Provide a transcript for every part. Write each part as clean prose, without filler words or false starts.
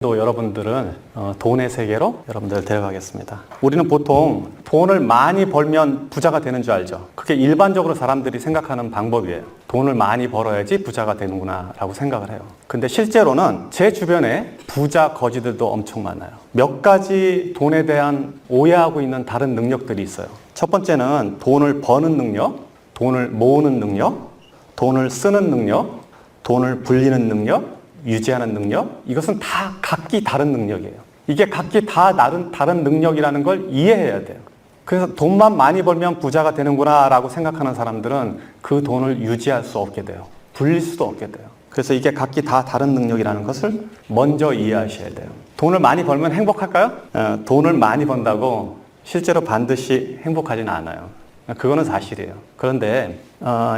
또 여러분들은 돈의 세계로 여러분들을 데려가겠습니다. 우리는 보통 돈을 많이 벌면 부자가 되는 줄 알죠. 그게 일반적으로 사람들이 생각하는 방법이에요. 돈을 많이 벌어야지 부자가 되는구나 라고 생각을 해요. 근데 실제로는 제 주변에 부자 거지들도 엄청 많아요. 몇 가지 돈에 대한 오해하고 있는 다른 능력들이 있어요. 첫 번째는 돈을 버는 능력, 돈을 모으는 능력, 돈을 쓰는 능력, 돈을 불리는 능력, 유지하는 능력, 이것은 다 각기 다른 능력이에요. 이게 각기 다 다른 능력이라는 걸 이해해야 돼요. 그래서 돈만 많이 벌면 부자가 되는구나 라고 생각하는 사람들은 그 돈을 유지할 수 없게 돼요. 불릴 수도 없게 돼요. 그래서 이게 각기 다 다른 능력이라는 것을 먼저 이해하셔야 돼요. 돈을 많이 벌면 행복할까요? 돈을 많이 번다고 실제로 반드시 행복하지는 않아요. 그거는 사실이에요. 그런데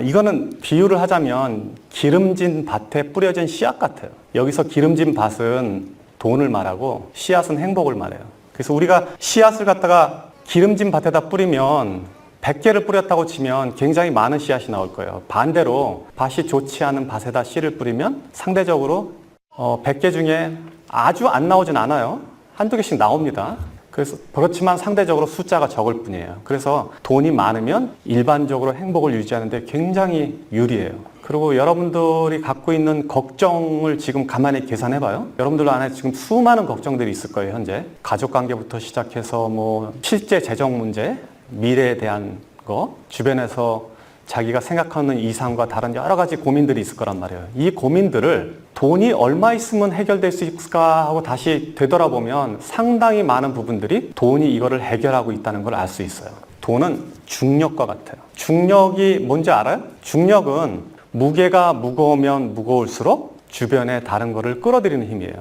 이거는 비유를 하자면 기름진 밭에 뿌려진 씨앗 같아요. 여기서 기름진 밭은 돈을 말하고 씨앗은 행복을 말해요. 그래서 우리가 씨앗을 갖다가 기름진 밭에다 뿌리면 100개를 뿌렸다고 치면 굉장히 많은 씨앗이 나올 거예요. 반대로 밭이 좋지 않은 밭에다 씨를 뿌리면 상대적으로 100개 중에 아주 안 나오진 않아요. 한두 개씩 나옵니다. 그래서 그렇지만 상대적으로 숫자가 적을 뿐이에요. 그래서 돈이 많으면 일반적으로 행복을 유지하는 데 굉장히 유리해요. 그리고 여러분들이 갖고 있는 걱정을 지금 가만히 계산해 봐요. 여러분들 안에 지금 수많은 걱정들이 있을 거예요. 현재 가족관계부터 시작해서 실제 재정 문제, 미래에 대한 거, 주변에서 자기가 생각하는 이상과 다른 여러 가지 고민들이 있을 거란 말이에요. 이 고민들을 돈이 얼마 있으면 해결될 수 있을까 하고 다시 되돌아보면 상당히 많은 부분들이 돈이 이거를 해결하고 있다는 걸 알 수 있어요. 돈은 중력과 같아요. 중력이 뭔지 알아요? 중력은 무게가 무거우면 무거울수록 주변에 다른 거를 끌어들이는 힘이에요.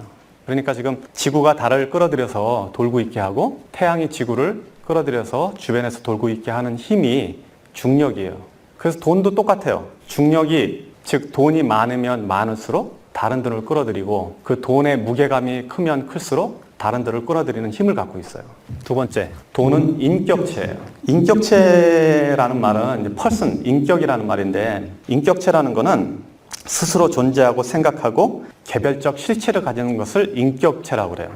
그러니까 지금 지구가 달을 끌어들여서 돌고 있게 하고 태양이 지구를 끌어들여서 주변에서 돌고 있게 하는 힘이 중력이에요. 그래서 돈도 똑같아요. 중력이, 즉 돈이 많으면 많을수록 다른 돈을 끌어들이고 그 돈의 무게감이 크면 클수록 다른 돈을 끌어들이는 힘을 갖고 있어요. 두 번째, 돈은 인격체예요. 인격체라는 말은 이제 person, 인격이라는 말인데 인격체라는 거는 스스로 존재하고 생각하고 개별적 실체를 가지는 것을 인격체라고 그래요.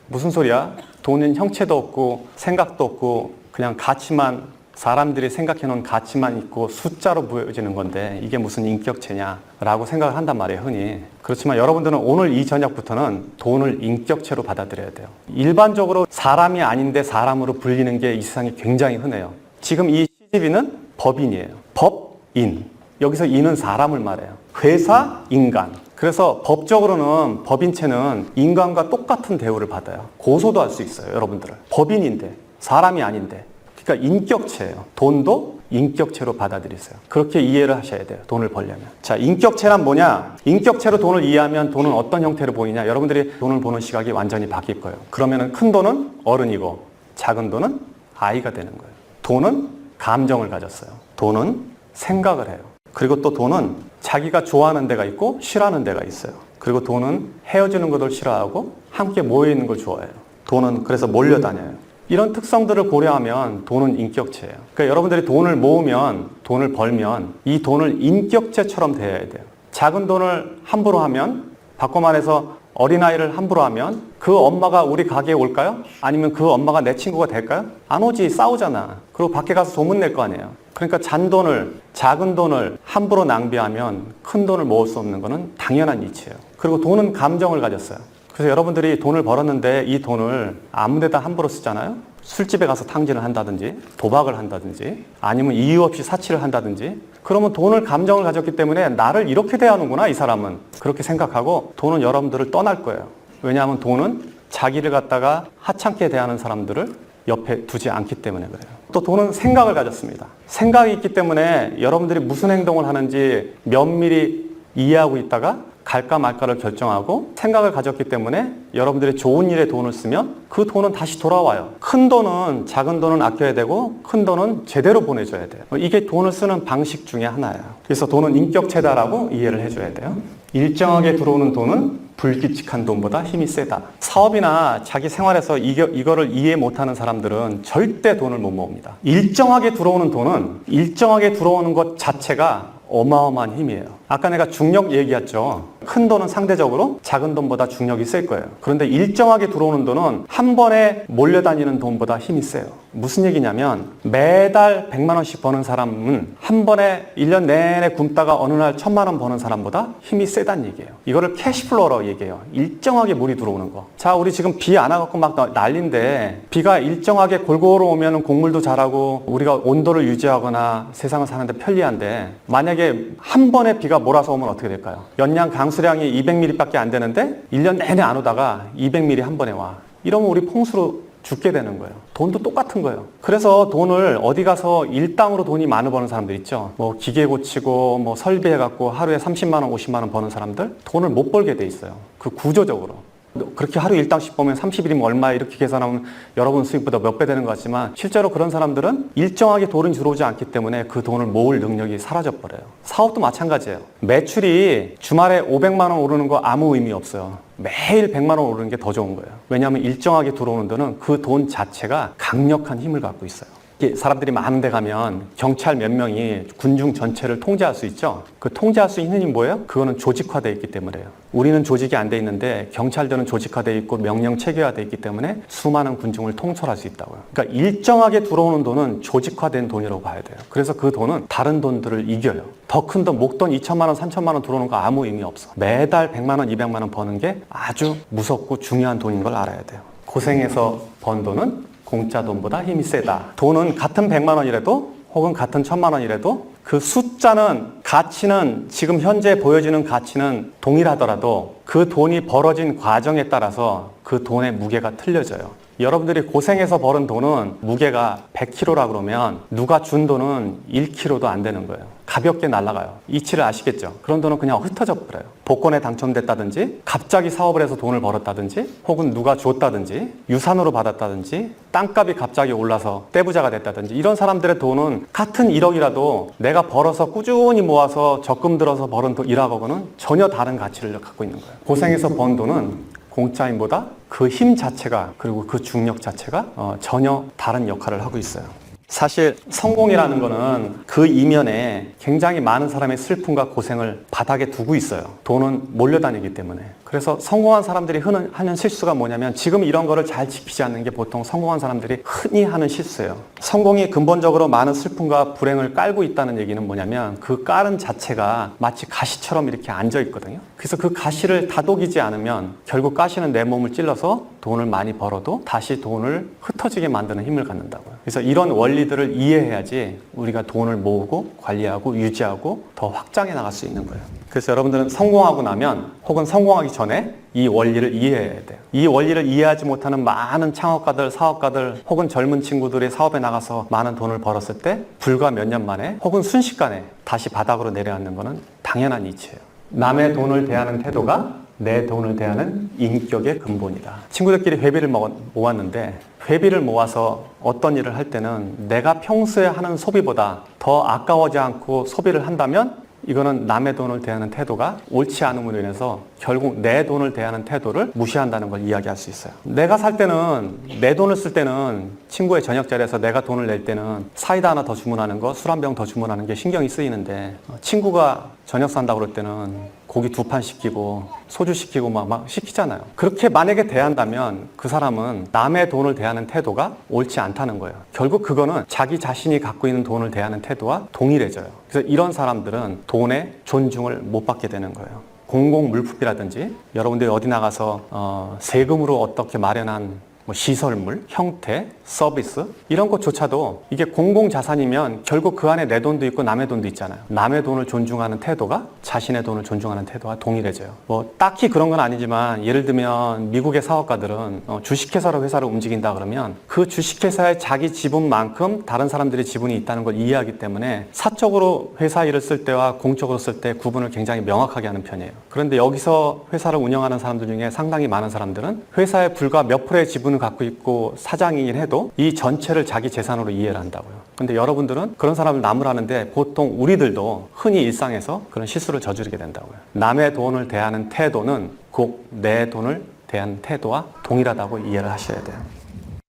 무슨 소리야? 돈은 형체도 없고 생각도 없고 그냥 가치만 사람들이 생각해놓은 가치만 있고 숫자로 보여지는 건데 이게 무슨 인격체냐라고 생각을 한단 말이에요, 흔히. 그렇지만 여러분들은 오늘 이 저녁부터는 돈을 인격체로 받아들여야 돼요. 일반적으로 사람이 아닌데 사람으로 불리는 게 이 세상에 굉장히 흔해요. 지금 이 CGV는 법인이에요. 법인. 여기서 인은 사람을 말해요. 회사, 인간. 그래서 법적으로는 법인체는 인간과 똑같은 대우를 받아요. 고소도 할 수 있어요, 여러분들은. 법인인데, 사람이 아닌데. 그러니까 인격체예요. 돈도 인격체로 받아들이세요. 그렇게 이해를 하셔야 돼요. 돈을 벌려면. 자, 인격체란 뭐냐? 인격체로 돈을 이해하면 돈은 어떤 형태로 보이냐? 여러분들이 돈을 보는 시각이 완전히 바뀔 거예요. 그러면 큰 돈은 어른이고 작은 돈은 아이가 되는 거예요. 돈은 감정을 가졌어요. 돈은 생각을 해요. 그리고 또 돈은 자기가 좋아하는 데가 있고 싫어하는 데가 있어요. 그리고 돈은 헤어지는 것을 싫어하고 함께 모여있는 걸 좋아해요. 돈은 그래서 몰려다녀요. 이런 특성들을 고려하면 돈은 인격체예요. 그러니까 여러분들이 돈을 모으면, 돈을 벌면 이 돈을 인격체처럼 대해야 돼요. 작은 돈을 함부로 하면, 바꿔 말해서 어린아이를 함부로 하면 그 엄마가 우리 가게에 올까요? 아니면 그 엄마가 내 친구가 될까요? 안 오지, 싸우잖아. 그리고 밖에 가서 소문낼 거 아니에요. 그러니까 잔돈을, 작은 돈을 함부로 낭비하면 큰 돈을 모을 수 없는 거는 당연한 이치예요. 그리고 돈은 감정을 가졌어요. 그래서 여러분들이 돈을 벌었는데 이 돈을 아무 데다 함부로 쓰잖아요. 술집에 가서 탕진을 한다든지 도박을 한다든지 아니면 이유 없이 사치를 한다든지 그러면 돈을 감정을 가졌기 때문에 나를 이렇게 대하는구나 이 사람은 그렇게 생각하고 돈은 여러분들을 떠날 거예요. 왜냐하면 돈은 자기를 갖다가 하찮게 대하는 사람들을 옆에 두지 않기 때문에 그래요. 또 돈은 생각을 가졌습니다. 생각이 있기 때문에 여러분들이 무슨 행동을 하는지 면밀히 이해하고 있다가 갈까 말까를 결정하고 생각을 가졌기 때문에 여러분들이 좋은 일에 돈을 쓰면 그 돈은 다시 돌아와요. 큰 돈은 작은 돈은 아껴야 되고 큰 돈은 제대로 보내줘야 돼요. 이게 돈을 쓰는 방식 중에 하나예요. 그래서 돈은 인격체다라고 이해를 해줘야 돼요. 일정하게 들어오는 돈은 불규칙한 돈보다 힘이 세다. 사업이나 자기 생활에서 이거를 이해 못하는 사람들은 절대 돈을 못 모읍니다. 일정하게 들어오는 돈은 일정하게 들어오는 것 자체가 어마어마한 힘이에요. 아까 내가 중력 얘기했죠. 큰 돈은 상대적으로 작은 돈보다 중력이 셀 거예요. 그런데 일정하게 들어오는 돈은 한 번에 몰려다니는 돈보다 힘이 세요. 무슨 얘기냐면 매달 100만 원씩 버는 사람은 한 번에 1년 내내 굶다가 어느 날 1000만 원 버는 사람보다 힘이 세다는 얘기예요. 이거를 캐시플로우라고 얘기해요. 일정하게 물이 들어오는 거. 자, 우리 지금 비 안 와갖고 막 난리인데 비가 일정하게 골고루 오면 곡물도 자라고 우리가 온도를 유지하거나 세상을 사는데 편리한데 만약에 한 번에 비가 몰아서 오면 어떻게 될까요? 연량 강수량이 200mm밖에 안 되는데 1년 내내 안 오다가 200mm 한 번에 와. 이러면 우리 풍수로 죽게 되는 거예요. 돈도 똑같은 거예요. 그래서 돈을 어디 가서 일당으로 돈이 많이 버는 사람들 있죠. 뭐 기계 고치고 뭐 설비해갖고 하루에 30만 원, 50만 원 버는 사람들 돈을 못 벌게 돼 있어요. 그 구조적으로. 그렇게 하루 일당씩 보면 30일이면 얼마 이렇게 계산하면 여러분 수익보다 몇 배 되는 것 같지만 실제로 그런 사람들은 일정하게 돈이 들어오지 않기 때문에 그 돈을 모을 능력이 사라져 버려요. 사업도 마찬가지예요. 매출이 주말에 500만 원 오르는 거 아무 의미 없어요. 매일 100만 원 오르는 게 더 좋은 거예요. 왜냐하면 일정하게 들어오는 돈은 그 돈 자체가 강력한 힘을 갖고 있어요. 사람들이 많은 데 가면 경찰 몇 명이 군중 전체를 통제할 수 있죠. 그 통제할 수 있는 힘이 뭐예요? 그거는 조직화되어 있기 때문에요. 우리는 조직이 안 돼 있는데 경찰들은 조직화되어 있고 명령 체계화되어 있기 때문에 수많은 군중을 통솔할 수 있다고요. 그러니까 일정하게 들어오는 돈은 조직화된 돈이라고 봐야 돼요. 그래서 그 돈은 다른 돈들을 이겨요. 더 큰 돈, 목돈 2천만 원, 3천만 원 들어오는 거 아무 의미 없어. 매달 100만 원, 200만 원 버는 게 아주 무섭고 중요한 돈인 걸 알아야 돼요. 고생해서 번 돈은 공짜 돈보다 힘이 세다. 돈은 같은 100만 원이라도 혹은 같은 1000만 원이라도 그 숫자는 가치는 지금 현재 보여지는 가치는 동일하더라도 그 돈이 벌어진 과정에 따라서 그 돈의 무게가 틀려져요. 여러분들이 고생해서 벌은 돈은 무게가 100kg라 그러면 누가 준 돈은 1kg도 안 되는 거예요. 가볍게 날아가요. 이치를 아시겠죠? 그런 돈은 그냥 흩어져 버려요. 복권에 당첨됐다든지 갑자기 사업을 해서 돈을 벌었다든지 혹은 누가 줬다든지 유산으로 받았다든지 땅값이 갑자기 올라서 떼부자가 됐다든지 이런 사람들의 돈은 같은 1억이라도 내가 벌어서 꾸준히 모아서 적금 들어서 벌은 돈 1억하고는 전혀 다른 가치를 갖고 있는 거예요. 고생해서 번 돈은 공짜임보다 그 힘 자체가 그리고 그 중력 자체가 전혀 다른 역할을 하고 있어요. 사실 성공이라는 거는 그 이면에 굉장히 많은 사람의 슬픔과 고생을 바닥에 두고 있어요. 돈은 몰려다니기 때문에. 그래서 성공한 사람들이 하는 실수가 뭐냐면 지금 이런 거를 잘 지키지 않는 게 보통 성공한 사람들이 흔히 하는 실수예요. 성공이 근본적으로 많은 슬픔과 불행을 깔고 있다는 얘기는 뭐냐면 그 깔은 자체가 마치 가시처럼 이렇게 앉아 있거든요. 그래서 그 가시를 다독이지 않으면 결국 가시는 내 몸을 찔러서 돈을 많이 벌어도 다시 돈을 흩어지게 만드는 힘을 갖는다고요. 그래서 이런 원리들을 이해해야지 우리가 돈을 모으고 관리하고 유지하고 더 확장해 나갈 수 있는 거예요. 그래서 여러분들은 성공하고 나면 혹은 성공하기 전에 이 원리를 이해해야 돼요. 이 원리를 이해하지 못하는 많은 창업가들, 사업가들 혹은 젊은 친구들이 사업에 나가서 많은 돈을 벌었을 때 불과 몇 년 만에 혹은 순식간에 다시 바닥으로 내려앉는 거는 당연한 이치예요. 남의 돈을 대하는 태도가 내 돈을 대하는 인격의 근본이다. 친구들끼리 회비를 모았는데 회비를 모아서 어떤 일을 할 때는 내가 평소에 하는 소비보다 더 아까워지 않고 소비를 한다면 이거는 남의 돈을 대하는 태도가 옳지 않음으로 인해서 결국 내 돈을 대하는 태도를 무시한다는 걸 이야기할 수 있어요. 내가 살 때는 내 돈을 쓸 때는 친구의 저녁 자리에서 내가 돈을 낼 때는 사이다 하나 더 주문하는 거, 술 한 병 더 주문하는 게 신경이 쓰이는데 친구가 저녁 산다고 그럴 때는 고기 2판 시키고 소주 시키고 막 시키잖아요. 그렇게 만약에 대한다면 그 사람은 남의 돈을 대하는 태도가 옳지 않다는 거예요. 결국 그거는 자기 자신이 갖고 있는 돈을 대하는 태도와 동일해져요. 그래서 이런 사람들은 돈의 존중을 못 받게 되는 거예요. 공공물품이라든지 여러분들이 어디 나가서 세금으로 어떻게 마련한 시설물, 형태, 서비스 이런 것조차도 이게 공공자산이면 결국 그 안에 내 돈도 있고 남의 돈도 있잖아요. 남의 돈을 존중하는 태도가 자신의 돈을 존중하는 태도와 동일해져요. 딱히 그런 건 아니지만 예를 들면 미국의 사업가들은 주식회사로 회사를 움직인다 그러면 그 주식회사의 자기 지분만큼 다른 사람들의 지분이 있다는 걸 이해하기 때문에 사적으로 회사 일을 쓸 때와 공적으로 쓸 때 구분을 굉장히 명확하게 하는 편이에요. 그런데 여기서 회사를 운영하는 사람들 중에 상당히 많은 사람들은 회사에 불과 몇 프로의 지분을 갖고 있고 사장이긴 해도 이 전체를 자기 재산으로 이해를 한다고요. 근데 여러분들은 그런 사람을 나무라는데 보통 우리들도 흔히 일상에서 그런 실수를 저지르게 된다고요. 남의 돈을 대하는 태도는 꼭 내 돈을 대하는 태도와 동일하다고 이해를 하셔야 돼요.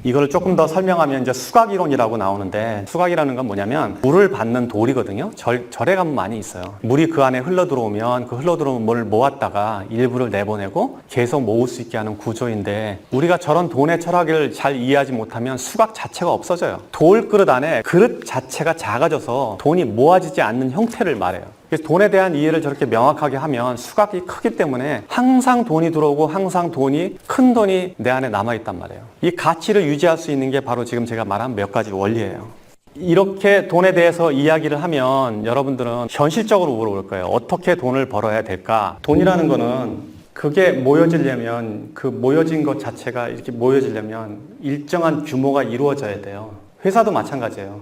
이걸 조금 더 설명하면 이제 수각이론이라고 나오는데, 수각이라는 건 뭐냐면 물을 받는 돌이거든요. 절에 가면 많이 있어요. 물이 그 안에 흘러 들어오면 그 흘러 들어온 물을 모았다가 일부를 내보내고 계속 모을 수 있게 하는 구조인데, 우리가 저런 돈의 철학을 잘 이해하지 못하면 수각 자체가 없어져요. 돌 그릇 안에 그릇 자체가 작아져서 돈이 모아지지 않는 형태를 말해요. 그래서 돈에 대한 이해를 저렇게 명확하게 하면 수각이 크기 때문에 항상 돈이 들어오고 항상 큰 돈이 내 안에 남아있단 말이에요. 이 가치를 유지할 수 있는 게 바로 지금 제가 말한 몇 가지 원리예요. 이렇게 돈에 대해서 이야기를 하면 여러분들은 현실적으로 물어볼 거예요. 어떻게 돈을 벌어야 될까? 돈이라는 거는 그게 모여지려면, 그 모여진 것 자체가 이렇게 모여지려면 일정한 규모가 이루어져야 돼요. 회사도 마찬가지예요.